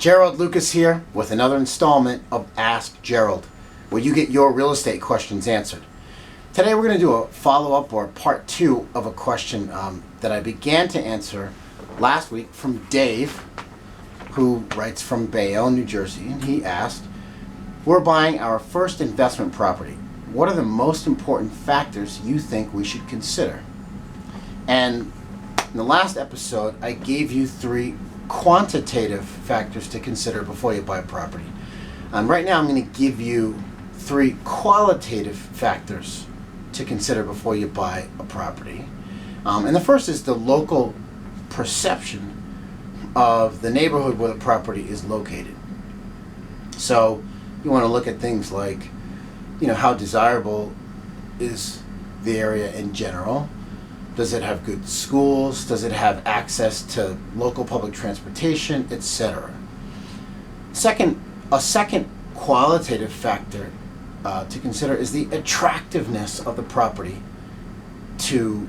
Gerald Lucas here with another installment of Ask Gerald, where you get your real estate questions answered. Today we're going to do a follow-up or part 2 of a question that I began to answer last week from Dave, who writes from Bayonne, New Jersey, and he asked, we're buying our first investment property. What are the most important factors you think we should consider? And in the last episode, I gave you 3 quantitative factors to consider before you buy a property. Right now I'm going to give you 3 qualitative factors to consider before you buy a property. And the first is the local perception of the neighborhood where the property is located. So you want to look at things like, how desirable is the area in general? Does it have good schools? Does it have access to local public transportation, etc.? A second qualitative factor to consider is the attractiveness of the property to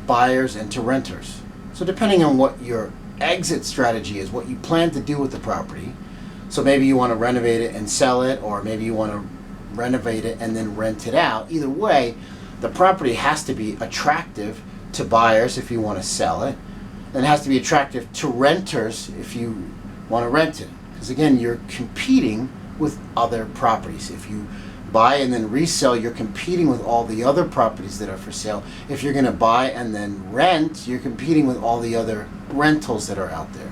buyers and to renters. So depending on what your exit strategy is, what you plan to do with the property, so maybe you want to renovate it and sell it, or maybe you want to renovate it and then rent it out. Either way, the property has to be attractive to buyers if you want to sell it, and it has to be attractive to renters if you want to rent it. Because again, you're competing with other properties. If you buy and then resell, you're competing with all the other properties that are for sale. If you're going to buy and then rent, you're competing with all the other rentals that are out there.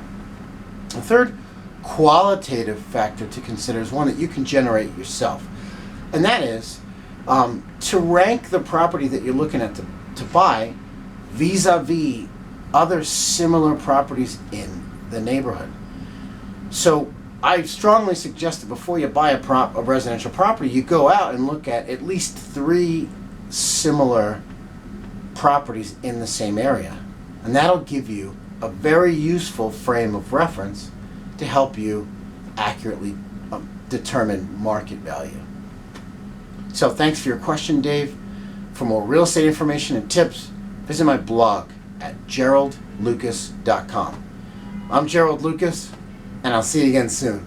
The third qualitative factor to consider is one that you can generate yourself, and that is to rank the property that you're looking at to buy vis-a-vis other similar properties in the neighborhood. So I strongly suggest that before you buy a residential property, you go out and look at least 3 similar properties in the same area. And that'll give you a very useful frame of reference to help you accurately determine market value. So thanks for your question, Dave. For more real estate information and tips, visit my blog at geraldlucas.com. I'm Gerald Lucas, and I'll see you again soon.